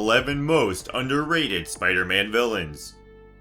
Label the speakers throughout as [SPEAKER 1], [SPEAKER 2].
[SPEAKER 1] 11 most underrated Spider-Man villains.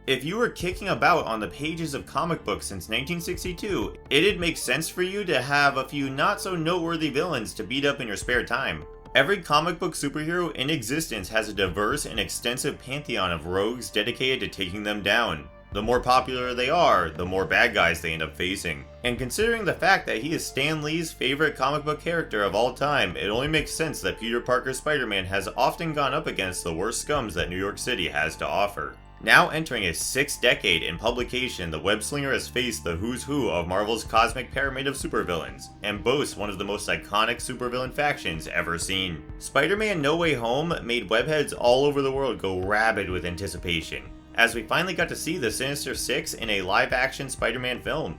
[SPEAKER 1] If you were kicking about on the pages of comic books since 1962, it'd make sense for you to have a few not-so-noteworthy villains to beat up in your spare time. Every comic book superhero in existence has a diverse and extensive pantheon of rogues dedicated to taking them down. The more popular they are, the more bad guys they end up facing. And considering the fact that he is Stan Lee's favorite comic book character of all time, it only makes sense that Peter Parker's Spider-Man has often gone up against the worst scums that New York City has to offer. Now entering its 6th decade in publication, the Webslinger has faced the who's who of Marvel's cosmic pyramid of supervillains, and boasts one of the most iconic supervillain factions ever seen. Spider-Man No Way Home made webheads all over the world go rabid with anticipation, as we finally got to see the Sinister Six in a live-action Spider-Man film.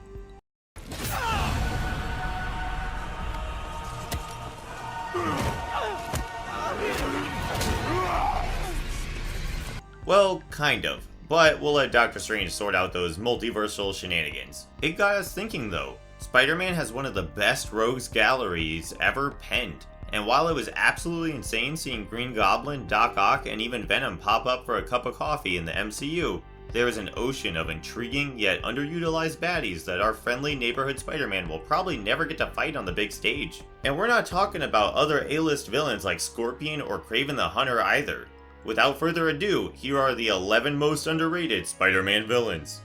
[SPEAKER 1] Well, kind of, but we'll let Doctor Strange sort out those multiversal shenanigans. It got us thinking though. Spider-Man has one of the best rogues galleries ever penned, and while it was absolutely insane seeing Green Goblin, Doc Ock, and even Venom pop up for a cup of coffee in the MCU, there is an ocean of intriguing yet underutilized baddies that our friendly neighborhood Spider-Man will probably never get to fight on the big stage. And we're not talking about other A-list villains like Scorpion or Kraven the Hunter either. Without further ado, here are the 11 most underrated Spider-Man villains.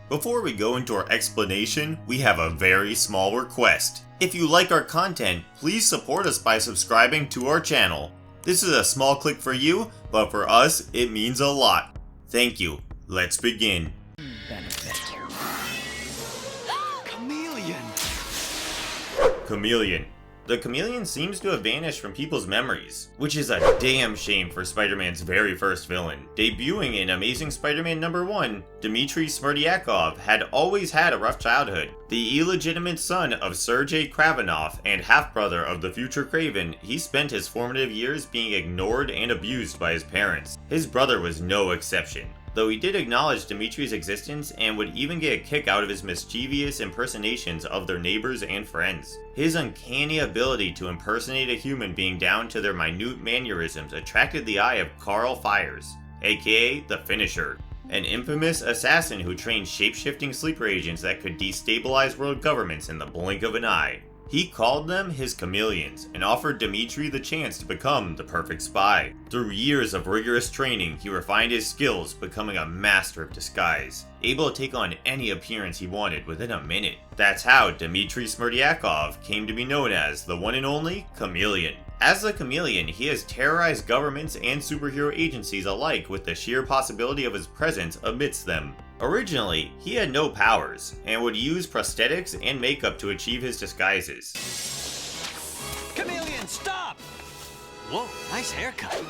[SPEAKER 1] Before we go into our explanation, we have a very small request. If you like our content, please support us by subscribing to our channel. This is a small click for you, but for us, it means a lot. Thank you. Let's begin.
[SPEAKER 2] Chameleon!
[SPEAKER 1] Chameleon. The Chameleon seems to have vanished from people's memories, which is a damn shame for Spider-Man's very first villain. Debuting in Amazing Spider-Man #1, Dmitry Smerdyakov had always had a rough childhood. The illegitimate son of Sergei Kravinoff and half-brother of the future Kraven, he spent his formative years being ignored and abused by his parents. His brother was no exception, though he did acknowledge Dimitri's existence and would even get a kick out of his mischievous impersonations of their neighbors and friends. His uncanny ability to impersonate a human being down to their minute mannerisms attracted the eye of Carl Fires, aka the Finisher, an infamous assassin who trained shape-shifting sleeper agents that could destabilize world governments in the blink of an eye. He called them his chameleons and offered Dmitry the chance to become the perfect spy. Through years of rigorous training, he refined his skills, becoming a master of disguise, able to take on any appearance he wanted within a minute. That's how Dmitry Smerdyakov came to be known as the one and only Chameleon. As the Chameleon, he has terrorized governments and superhero agencies alike with the sheer possibility of his presence amidst them. Originally, he had no powers, and would use prosthetics and makeup to achieve his disguises.
[SPEAKER 2] Chameleon, stop! Whoa, nice haircut.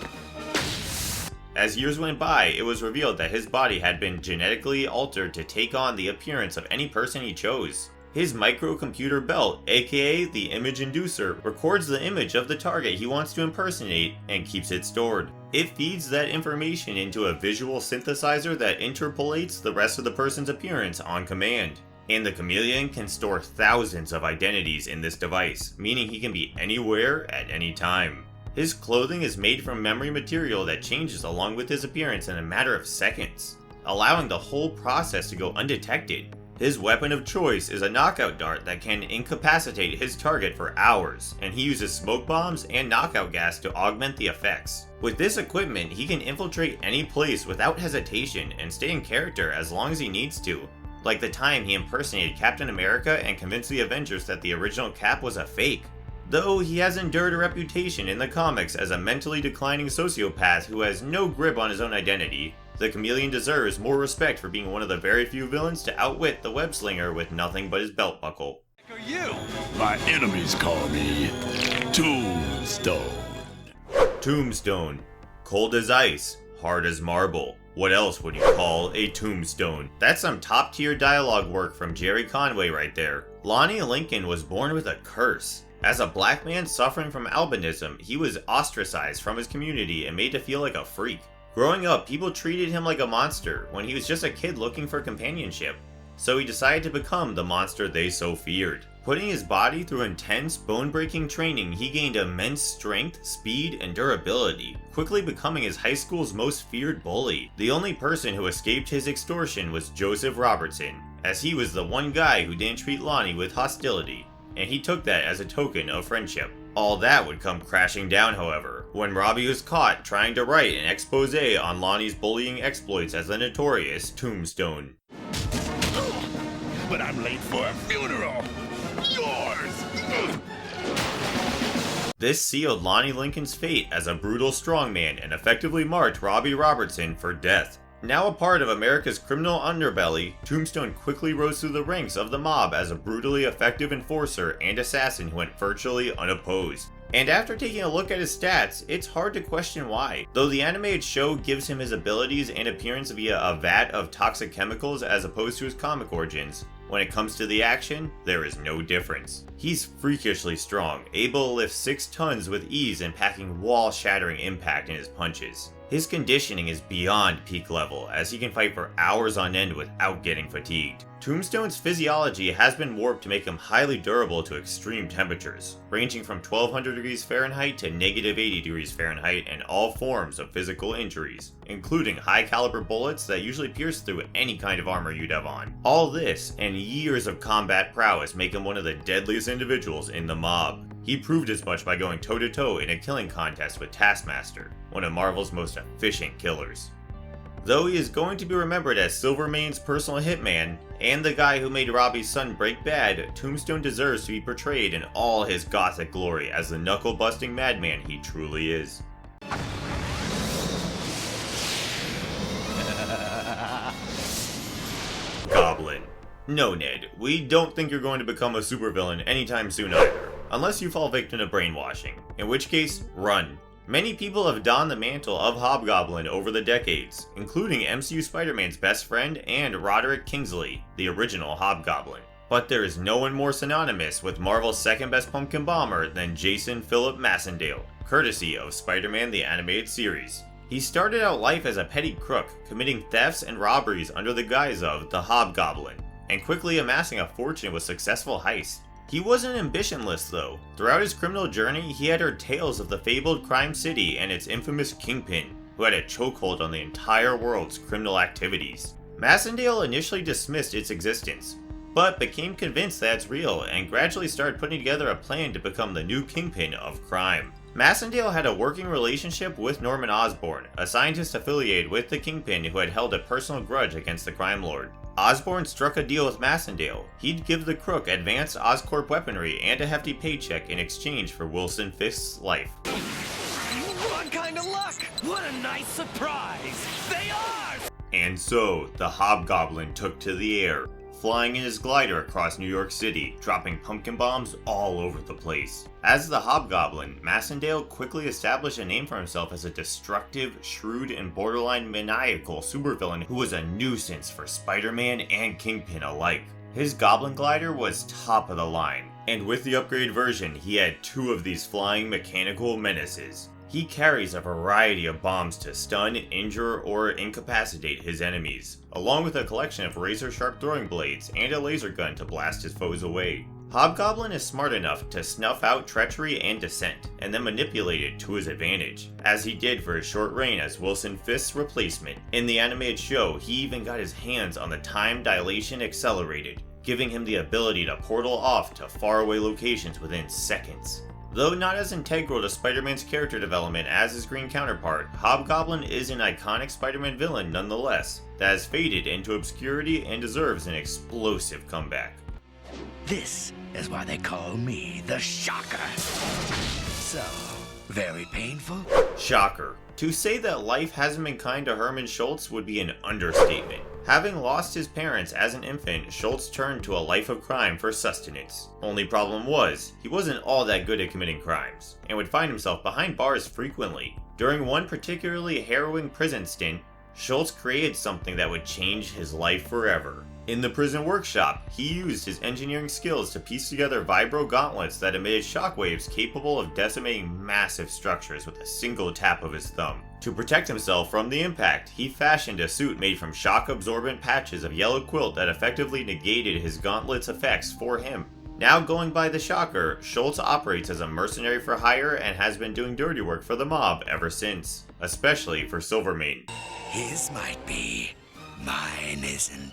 [SPEAKER 1] As years went by, it was revealed that his body had been genetically altered to take on the appearance of any person he chose. His microcomputer belt, aka the image inducer, records the image of the target he wants to impersonate and keeps it stored. It feeds that information into a visual synthesizer that interpolates the rest of the person's appearance on command. And the Chameleon can store thousands of identities in this device, meaning he can be anywhere at any time. His clothing is made from memory material that changes along with his appearance in a matter of seconds, allowing the whole process to go undetected. His weapon of choice is a knockout dart that can incapacitate his target for hours, and he uses smoke bombs and knockout gas to augment the effects. With this equipment, he can infiltrate any place without hesitation and stay in character as long as he needs to, like the time he impersonated Captain America and convinced the Avengers that the original Cap was a fake. Though he has endured a reputation in the comics as a mentally declining sociopath who has no grip on his own identity, the Chameleon deserves more respect for being one of the very few villains to outwit the Webslinger with nothing but his belt buckle.
[SPEAKER 2] Who are you?
[SPEAKER 3] My enemies call me Tombstone.
[SPEAKER 1] Tombstone. Cold as ice, hard as marble. What else would you call a tombstone? That's some top tier dialogue work from Jerry Conway right there. Lonnie Lincoln was born with a curse. As a black man suffering from albinism, he was ostracized from his community and made to feel like a freak. Growing up, people treated him like a monster when he was just a kid looking for companionship. so he decided to become the monster they so feared. Putting his body through intense, bone-breaking training, he gained immense strength, speed, and durability, quickly becoming his high school's most feared bully. The only person who escaped his extortion was Joseph Robertson, as he was the one guy who didn't treat Lonnie with hostility, and he took that as a token of friendship. All that would come crashing down, however, when Robbie was caught trying to write an expose on Lonnie's bullying exploits as the notorious Tombstone.
[SPEAKER 3] But I'm late for a funeral! Yours!
[SPEAKER 1] This sealed Lonnie Lincoln's fate as a brutal strongman and effectively marked Robbie Robertson for death. Now a part of America's criminal underbelly, Tombstone quickly rose through the ranks of the mob as a brutally effective enforcer and assassin who went virtually unopposed. And after taking a look at his stats, it's hard to question why. Though the animated show gives him his abilities and appearance via a vat of toxic chemicals as opposed to his comic origins, when it comes to the action, there is no difference. He's freakishly strong, able to lift 6 tons with ease and packing wall-shattering impact in his punches. His conditioning is beyond peak level, as he can fight for hours on end without getting fatigued. Tombstone's physiology has been warped to make him highly durable to extreme temperatures, ranging from 1200 degrees Fahrenheit to negative 80 degrees Fahrenheit and all forms of physical injuries, including high caliber bullets that usually pierce through any kind of armor you'd have on. All this and years of combat prowess make him one of the deadliest individuals in the mob. He proved as much by going toe-to-toe in a killing contest with Taskmaster, one of Marvel's most efficient killers. Though he is going to be remembered as Silvermane's personal hitman, and the guy who made Robbie's son break bad, Tombstone deserves to be portrayed in all his gothic glory as the knuckle-busting madman he truly is. Goblin. No, Ned, we don't think you're going to become a supervillain anytime soon either, unless you fall victim to brainwashing, in which case, run. Many people have donned the mantle of Hobgoblin over the decades, including MCU Spider-Man's best friend and Roderick Kingsley, the original Hobgoblin. But there is no one more synonymous with Marvel's second best pumpkin bomber than Jason Philip Massendale, courtesy of Spider-Man the Animated Series. He started out life as a petty crook, committing thefts and robberies under the guise of the Hobgoblin, and quickly amassing a fortune with successful heists. He wasn't ambitionless though. Throughout his criminal journey, he had heard tales of the fabled crime city and its infamous kingpin, who had a chokehold on the entire world's criminal activities. Massendale initially dismissed its existence, but became convinced that it's real and gradually started putting together a plan to become the new kingpin of crime. Massendale had a working relationship with Norman Osborn, a scientist affiliated with the Kingpin who had held a personal grudge against the crime lord. Osborn struck a deal with Massendale. He'd give the crook advanced Oscorp weaponry and a hefty paycheck in exchange for Wilson Fisk's life.
[SPEAKER 2] What kind of luck? What a nice surprise! They are!
[SPEAKER 1] And so, the Hobgoblin took to the air, flying in his glider across New York City, dropping pumpkin bombs all over the place. As the Hobgoblin, Massendale quickly established a name for himself as a destructive, shrewd, and borderline maniacal supervillain who was a nuisance for Spider-Man and Kingpin alike. His Goblin glider was top of the line, and with the upgraded version, he had 2 of these flying mechanical menaces. He carries a variety of bombs to stun, injure, or incapacitate his enemies, along with a collection of razor-sharp throwing blades and a laser gun to blast his foes away. Hobgoblin is smart enough to snuff out treachery and dissent, and then manipulate it to his advantage, as he did for his short reign as Wilson Fisk's replacement. In the animated show, he even got his hands on the Time Dilation Accelerated, giving him the ability to portal off to faraway locations within seconds. Though not as integral to Spider-Man's character development as his green counterpart, Hobgoblin is an iconic Spider-Man villain nonetheless, that has faded into obscurity and deserves an explosive comeback.
[SPEAKER 4] This is why they call me the Shocker. So, very painful?
[SPEAKER 1] Shocker. To say that life hasn't been kind to Herman Schultz would be an understatement. Having lost his parents as an infant, Schultz turned to a life of crime for sustenance. Only problem was, he wasn't all that good at committing crimes, and would find himself behind bars frequently. During one particularly harrowing prison stint, Schultz created something that would change his life forever. In the prison workshop, he used his engineering skills to piece together vibro gauntlets that emitted shockwaves capable of decimating massive structures with a single tap of his thumb. To protect himself from the impact, he fashioned a suit made from shock-absorbent patches of yellow quilt that effectively negated his gauntlet's effects for him. Now going by the Shocker, Schultz operates as a mercenary for hire and has been doing dirty work for the mob ever since, especially for Silvermane.
[SPEAKER 4] His might be, mine isn't.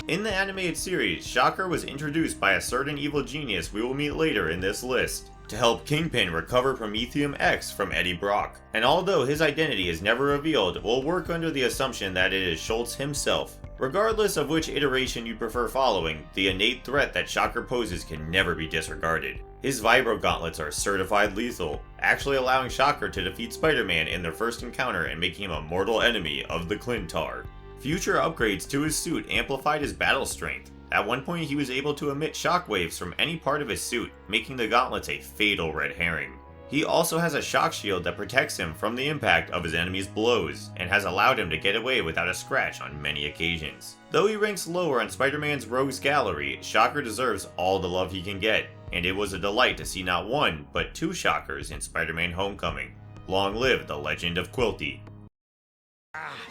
[SPEAKER 1] In the animated series, Shocker was introduced by a certain evil genius we will meet later in this list, to help Kingpin recover Prometheum X from Eddie Brock. And although his identity is never revealed, we'll work under the assumption that it is Schultz himself. Regardless of which iteration you prefer following, the innate threat that Shocker poses can never be disregarded. His vibro gauntlets are certified lethal, actually allowing Shocker to defeat Spider-Man in their first encounter and making him a mortal enemy of the Clintar. Future upgrades to his suit amplified his battle strength. At one point he was able to emit shockwaves from any part of his suit, making the gauntlets a fatal red herring. He also has a shock shield that protects him from the impact of his enemies' blows, and has allowed him to get away without a scratch on many occasions. Though he ranks lower on Spider-Man's Rogues Gallery, Shocker deserves all the love he can get, and it was a delight to see not one, but two Shockers in Spider-Man Homecoming. Long live the legend of Quilty.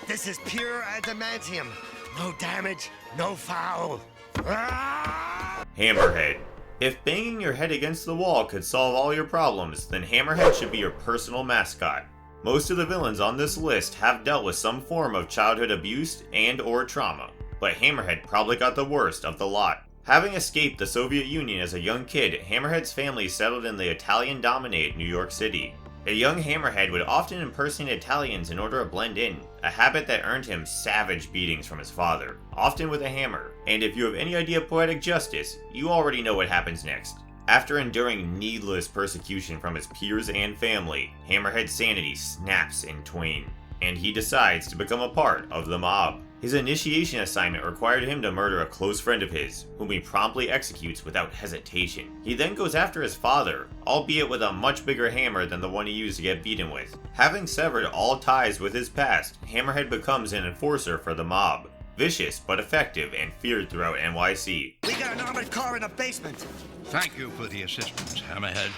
[SPEAKER 5] This is pure adamantium. No damage, no foul.
[SPEAKER 1] Hammerhead. If banging your head against the wall could solve all your problems, then Hammerhead should be your personal mascot. Most of the villains on this list have dealt with some form of childhood abuse and/or trauma, but Hammerhead probably got the worst of the lot. Having escaped the Soviet Union as a young kid, Hammerhead's family settled in the Italian-dominated New York City. A young Hammerhead would often impersonate Italians in order to blend in, a habit that earned him savage beatings from his father, often with a hammer. And if you have any idea of poetic justice, you already know what happens next. After enduring needless persecution from his peers and family, Hammerhead's sanity snaps in twain, and he decides to become a part of the mob. His initiation assignment required him to murder a close friend of his, whom he promptly executes without hesitation. He then goes after his father, albeit with a much bigger hammer than the one he used to get beaten with. Having severed all ties with his past, Hammerhead becomes an enforcer for the mob. Vicious but effective and feared throughout NYC.
[SPEAKER 5] We got an armored car in the basement.
[SPEAKER 3] Thank you for the assistance, Hammerhead.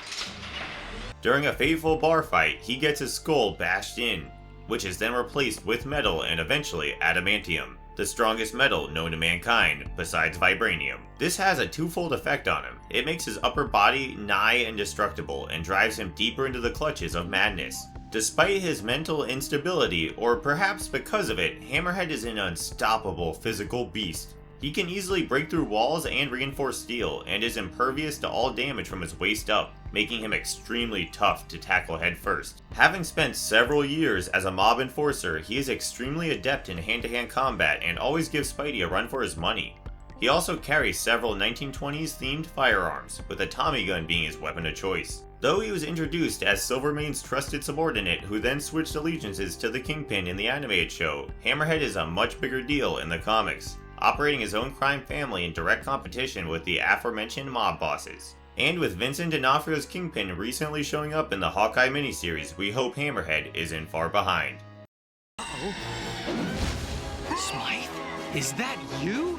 [SPEAKER 1] During a fateful bar fight, he gets his skull bashed in, which is then replaced with metal and eventually adamantium, the strongest metal known to mankind, besides vibranium. This has a twofold effect on him. It makes his upper body nigh indestructible and drives him deeper into the clutches of madness. Despite his mental instability, or perhaps because of it, Hammerhead is an unstoppable physical beast. He can easily break through walls and reinforce steel, and is impervious to all damage from his waist up, making him extremely tough to tackle head first. Having spent several years as a mob enforcer, he is extremely adept in hand-to-hand combat and always gives Spidey a run for his money. He also carries several 1920s themed firearms, with a Tommy gun being his weapon of choice. Though he was introduced as Silvermane's trusted subordinate who then switched allegiances to the Kingpin in the animated show, Hammerhead is a much bigger deal in the comics, operating his own crime family in direct competition with the aforementioned mob bosses. And with Vincent D'Onofrio's Kingpin recently showing up in the Hawkeye miniseries, we hope Hammerhead isn't far behind.
[SPEAKER 2] Smythe, is that you?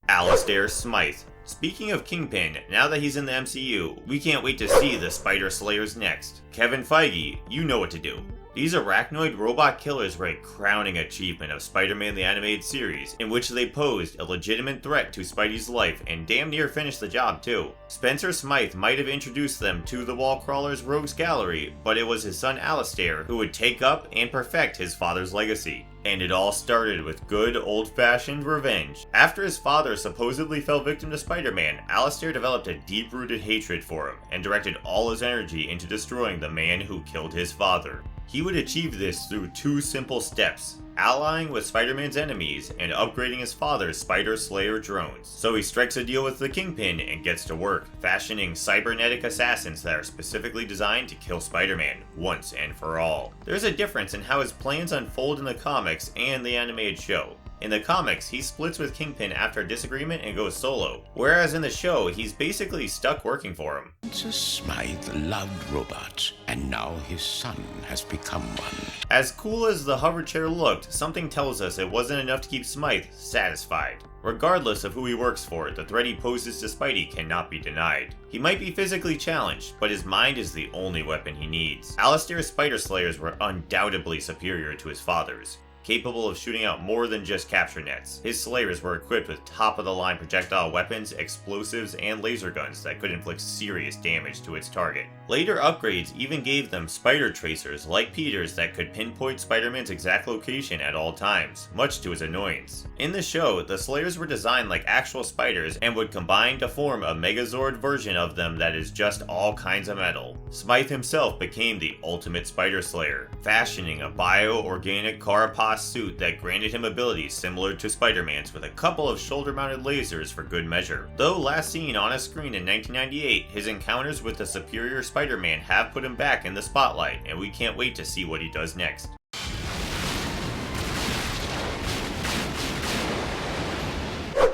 [SPEAKER 1] ALISTAIR SMYTHE. Speaking of Kingpin, now that he's in the MCU, we can't wait to see the Spider Slayers next. Kevin Feige, you know what to do. These arachnoid robot killers were a crowning achievement of Spider-Man the Animated Series, in which they posed a legitimate threat to Spidey's life and damn near finished the job too. Spencer Smythe might have introduced them to the Wallcrawler's Rogues Gallery, but it was his son Alistair who would take up and perfect his father's legacy. And it all started with good old-fashioned revenge. After his father supposedly fell victim to Spider-Man, Alistair developed a deep-rooted hatred for him, and directed all his energy into destroying the man who killed his father. He would achieve this through two simple steps: allying with Spider-Man's enemies and upgrading his father's Spider Slayer drones. So he strikes a deal with the Kingpin and gets to work, fashioning cybernetic assassins that are specifically designed to kill Spider-Man once and for all. There's a difference in how his plans unfold in the comics and the animated show. In the comics, he splits with Kingpin after a disagreement and goes solo, whereas in the show, he's basically stuck working for him.
[SPEAKER 4] SMYTHE loved robots, and now his son has become one.
[SPEAKER 1] As cool as the hover chair looked, something tells us it wasn't enough to keep Smythe satisfied. Regardless of who he works for, the threat he poses to Spidey cannot be denied. He might be physically challenged, but his mind is the only weapon he needs. ALISTAIR's Spider Slayers were undoubtedly superior to his father's, capable of shooting out more than just capture nets. His Slayers were equipped with top-of-the-line projectile weapons, explosives, and laser guns that could inflict serious damage to its target. Later upgrades even gave them spider tracers like Peter's that could pinpoint Spider-Man's exact location at all times, much to his annoyance. In the show, the Slayers were designed like actual spiders and would combine to form a Megazord version of them that is just all kinds of metal. Smythe himself became the ultimate Spider Slayer, fashioning a bio-organic carapace suit that granted him abilities similar to Spider-Man's with a couple of shoulder-mounted lasers for good measure. Though last seen on a screen in 1998, his encounters with the superior Spider-Man have put him back in the spotlight, and we can't wait to see what he does next.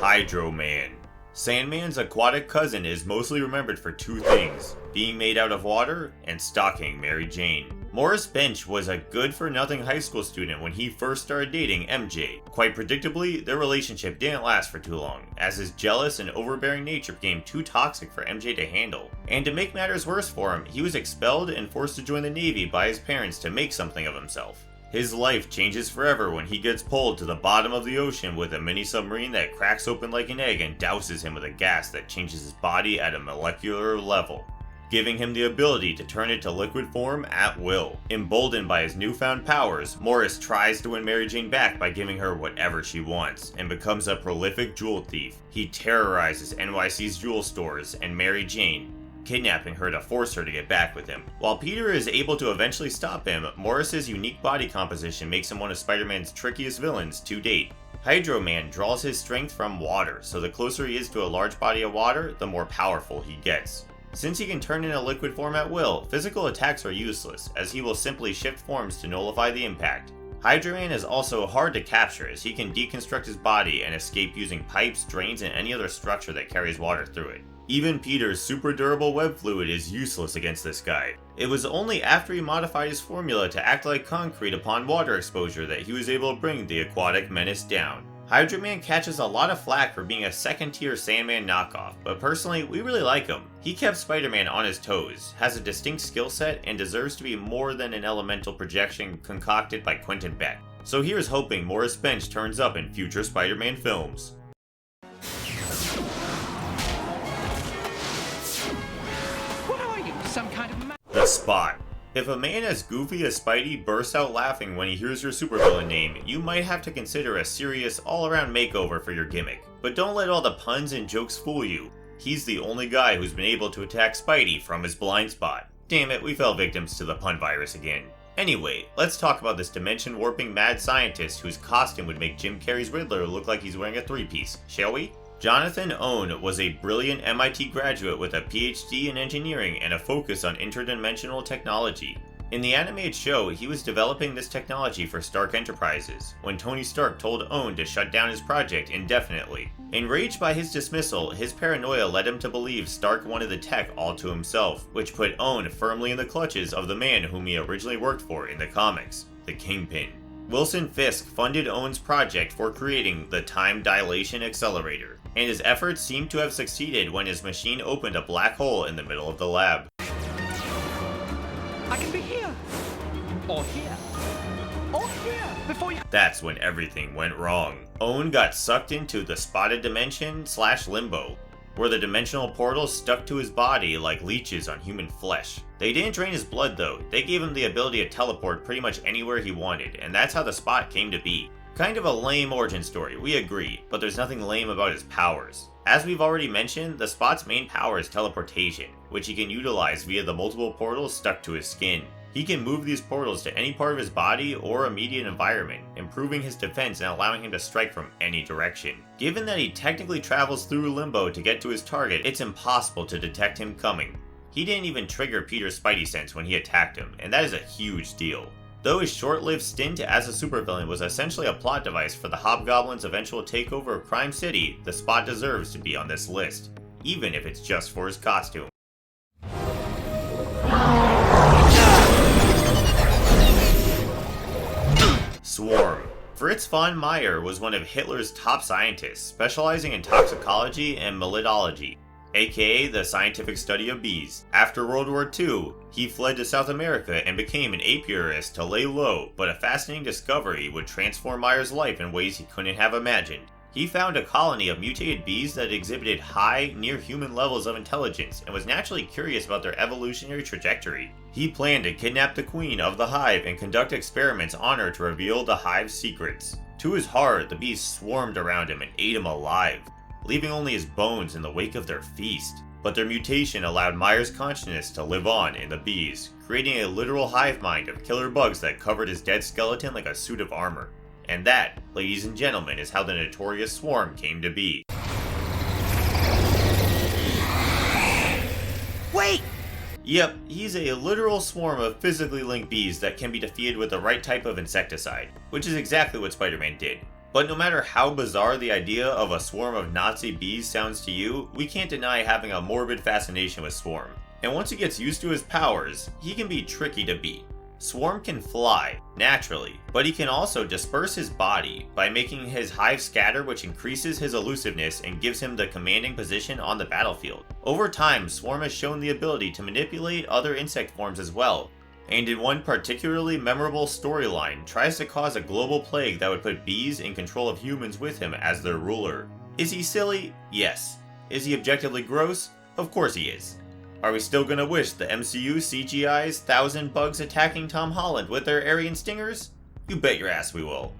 [SPEAKER 1] Hydro Man. Sandman's aquatic cousin is mostly remembered for two things: being made out of water and stalking Mary Jane. Morris Bench was a good-for-nothing high school student when he first started dating MJ. Quite predictably, their relationship didn't last for too long, as his jealous and overbearing nature became too toxic for MJ to handle. And to make matters worse for him, he was expelled and forced to join the Navy by his parents to make something of himself. His life changes forever when he gets pulled to the bottom of the ocean with a mini submarine that cracks open like an egg and douses him with a gas that changes his body at a molecular level, giving him the ability to turn it to liquid form at will. Emboldened by his newfound powers, Morris tries to win Mary Jane back by giving her whatever she wants, and becomes a prolific jewel thief. He terrorizes NYC's jewel stores and Mary Jane, kidnapping her to force her to get back with him. While Peter is able to eventually stop him, Morris's unique body composition makes him one of Spider-Man's trickiest villains to date. Hydro Man draws his strength from water, so the closer he is to a large body of water, the more powerful he gets. Since he can turn into liquid form at will, physical attacks are useless, as he will simply shift forms to nullify the impact. Hydro Man is also hard to capture, as he can deconstruct his body and escape using pipes, drains, and any other structure that carries water through it. Even Peter's super durable web fluid is useless against this guy. It was only after he modified his formula to act like concrete upon water exposure that he was able to bring the aquatic menace down. Hydro Man catches a lot of flack for being a second-tier Sandman knockoff, but personally, we really like him. He kept Spider-Man on his toes, has a distinct skill set, and deserves to be more than an elemental projection concocted by Quentin Beck. So here's hoping Morris Bench turns up in future Spider-Man films.
[SPEAKER 2] What are you, some kind of
[SPEAKER 1] The Spot. If a man as goofy as Spidey bursts out laughing when he hears your supervillain name, you might have to consider a serious all-around makeover for your gimmick. But don't let all the puns and jokes fool you. He's the only guy who's been able to attack Spidey from his blind spot. Damn it, we fell victims to the pun virus again. Anyway, let's talk about this dimension-warping mad scientist whose costume would make Jim Carrey's Riddler look like he's wearing a three-piece, shall we? Jonathan Owen was a brilliant MIT graduate with a PhD in engineering and a focus on interdimensional technology. In the animated show, he was developing this technology for Stark Enterprises, when Tony Stark told Owen to shut down his project indefinitely. Enraged by his dismissal, his paranoia led him to believe Stark wanted the tech all to himself, which put Owen firmly in the clutches of the man whom he originally worked for in the comics, the Kingpin. Wilson Fisk funded Owen's project for creating the Time Dilation Accelerator, and his efforts seemed to have succeeded when his machine opened a black hole in the middle of the lab.
[SPEAKER 2] I can be here, or here, or here, before you...
[SPEAKER 1] That's when everything went wrong. Owen got sucked into the spotted dimension / limbo, where the dimensional portals stuck to his body like leeches on human flesh. They didn't drain his blood though, they gave him the ability to teleport pretty much anywhere he wanted, and that's how the Spot came to be. Kind of a lame origin story, we agree, but there's nothing lame about his powers. As we've already mentioned, the Spot's main power is teleportation, which he can utilize via the multiple portals stuck to his skin. He can move these portals to any part of his body or immediate environment, improving his defense and allowing him to strike from any direction. Given that he technically travels through limbo to get to his target, it's impossible to detect him coming. He didn't even trigger Peter's Spidey sense when he attacked him, and that is a huge deal. Though his short-lived stint as a supervillain was essentially a plot device for the Hobgoblin's eventual takeover of Crime City, the Spot deserves to be on this list, even if it's just for his costume. Swarm. Fritz von Meyer was one of Hitler's top scientists, specializing in toxicology and malidology, aka the scientific study of bees. After World War II, he fled to South America and became an apiarist to lay low, but a fascinating discovery would transform Meyer's life in ways he couldn't have imagined. He found a colony of mutated bees that exhibited high, near-human levels of intelligence and was naturally curious about their evolutionary trajectory. He planned to kidnap the queen of the hive and conduct experiments on her to reveal the hive's secrets. To his horror, the bees swarmed around him and ate him alive, leaving only his bones in the wake of their feast. But their mutation allowed Meyer's consciousness to live on in the bees, creating a literal hive mind of killer bugs that covered his dead skeleton like a suit of armor. And that, ladies and gentlemen, is how the notorious Swarm came to be.
[SPEAKER 5] Wait!
[SPEAKER 1] Yep, he's a literal swarm of physically linked bees that can be defeated with the right type of insecticide, which is exactly what Spider-Man did. But no matter how bizarre the idea of a swarm of Nazi bees sounds to you, we can't deny having a morbid fascination with Swarm. And once he gets used to his powers, he can be tricky to beat. Swarm can fly, naturally, but he can also disperse his body by making his hive scatter, which increases his elusiveness and gives him the commanding position on the battlefield. Over time, Swarm has shown the ability to manipulate other insect forms as well, and in one particularly memorable storyline, tries to cause a global plague that would put bees in control of humans with him as their ruler. Is he silly? Yes. Is he objectively gross? Of course he is. Are we still gonna wish the MCU CGI's 1,000 bugs attacking Tom Holland with their Aryan stingers? You bet your ass we will.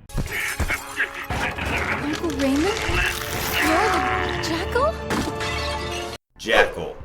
[SPEAKER 6] Uncle Raymond? You're the Jackal?
[SPEAKER 1] Jackal.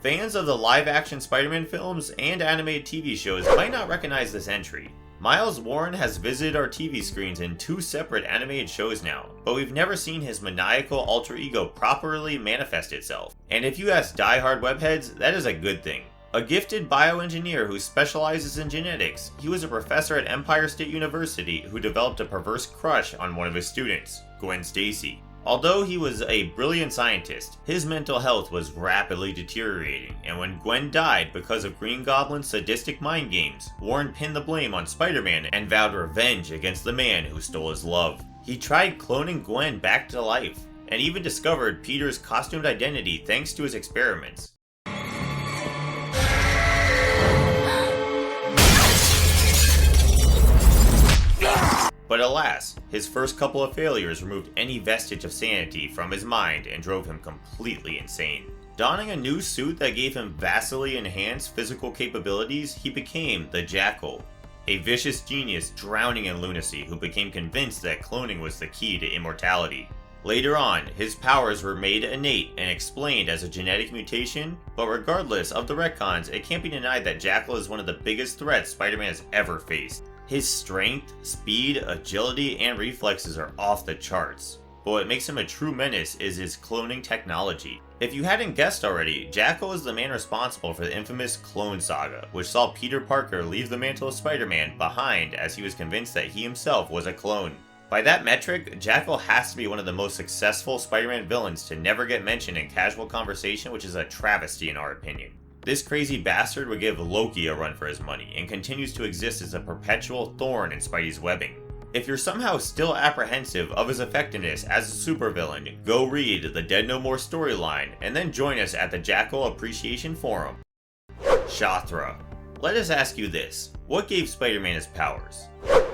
[SPEAKER 1] Fans of the live-action Spider-Man films and animated TV shows might not recognize this entry. Miles Warren has visited our TV screens in 2 separate animated shows now, but we've never seen his maniacal alter ego properly manifest itself. And if you ask die-hard webheads, that is a good thing. A gifted bioengineer who specializes in genetics, he was a professor at Empire State University who developed a perverse crush on one of his students, Gwen Stacy. Although he was a brilliant scientist, his mental health was rapidly deteriorating, and when Gwen died because of Green Goblin's sadistic mind games, Warren pinned the blame on Spider-Man and vowed revenge against the man who stole his love. He tried cloning Gwen back to life, and even discovered Peter's costumed identity thanks to his experiments. But alas, his first couple of failures removed any vestige of sanity from his mind and drove him completely insane. Donning a new suit that gave him vastly enhanced physical capabilities, he became the Jackal, a vicious genius drowning in lunacy who became convinced that cloning was the key to immortality. Later on, his powers were made innate and explained as a genetic mutation, but regardless of the retcons, it can't be denied that Jackal is one of the biggest threats Spider-Man has ever faced. His strength, speed, agility, and reflexes are off the charts. But what makes him a true menace is his cloning technology. If you hadn't guessed already, Jackal is the man responsible for the infamous Clone Saga, which saw Peter Parker leave the mantle of Spider-Man behind as he was convinced that he himself was a clone. By that metric, Jackal has to be one of the most successful Spider-Man villains to never get mentioned in casual conversation, which is a travesty in our opinion. This crazy bastard would give Loki a run for his money, and continues to exist as a perpetual thorn in Spidey's webbing. If you're somehow still apprehensive of his effectiveness as a supervillain, go read the Dead No More storyline, and then join us at the Jackal Appreciation Forum. SHATHRA. Let us ask you this, what gave Spider-Man his powers?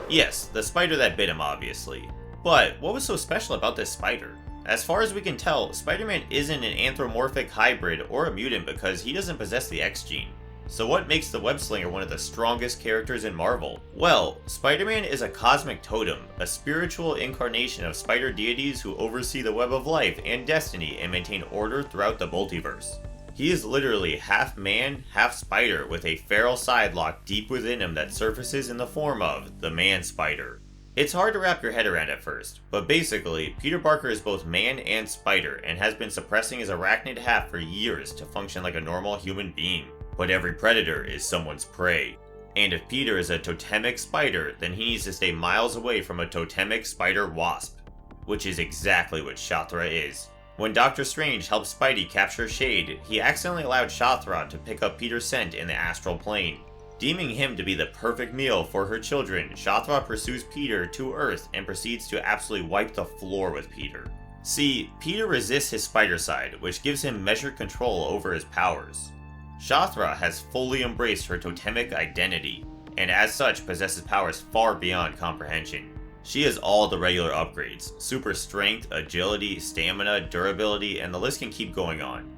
[SPEAKER 1] Yes, the spider that bit him obviously. But what was so special about this spider? As far as we can tell, Spider-Man isn't an anthropomorphic hybrid or a mutant because he doesn't possess the X gene. So what makes the Webslinger one of the strongest characters in Marvel? Well, Spider-Man is a cosmic totem, a spiritual incarnation of spider deities who oversee the web of life and destiny and maintain order throughout the multiverse. He is literally half man, half spider with a feral side locked deep within him that surfaces in the form of the Man-Spider. It's hard to wrap your head around at first, but basically, Peter Parker is both man and spider and has been suppressing his arachnid half for years to function like a normal human being. But every predator is someone's prey. And if Peter is a totemic spider, then he needs to stay miles away from a totemic spider wasp, which is exactly what SHATHRA is. When Doctor Strange helped Spidey capture Shade, he accidentally allowed SHATHRA to pick up Peter's scent in the astral plane. Deeming him to be the perfect meal for her children, SHATHRA pursues Peter to Earth and proceeds to absolutely wipe the floor with Peter. See, Peter resists his spider side, which gives him measured control over his powers. SHATHRA has fully embraced her totemic identity, and as such possesses powers far beyond comprehension. She has all the regular upgrades: super strength, agility, stamina, durability, and the list can keep going on.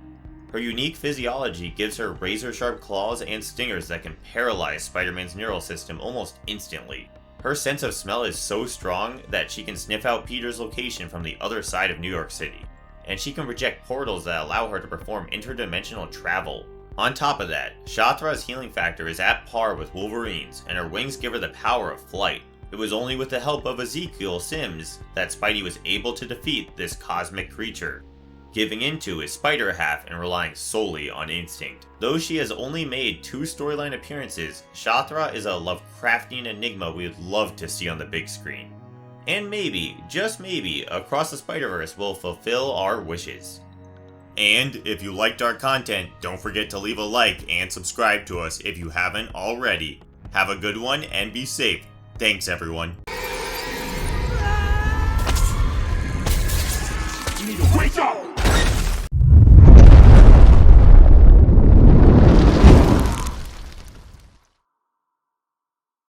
[SPEAKER 1] Her unique physiology gives her razor-sharp claws and stingers that can paralyze Spider-Man's neural system almost instantly. Her sense of smell is so strong that she can sniff out Peter's location from the other side of New York City, and she can project portals that allow her to perform interdimensional travel. On top of that, SHATHRA's healing factor is at par with Wolverine's, and her wings give her the power of flight. It was only with the help of Ezekiel Sims that Spidey was able to defeat this cosmic creature, giving into his spider half and relying solely on instinct. Though she has only made 2 storyline appearances, SHATHRA is a Lovecraftian enigma we would love to see on the big screen. And maybe, just maybe, Across the Spider-Verse will fulfill our wishes. And if you liked our content, don't forget to leave a like and subscribe to us if you haven't already. Have a good one and be safe. Thanks everyone.
[SPEAKER 3] Wake up!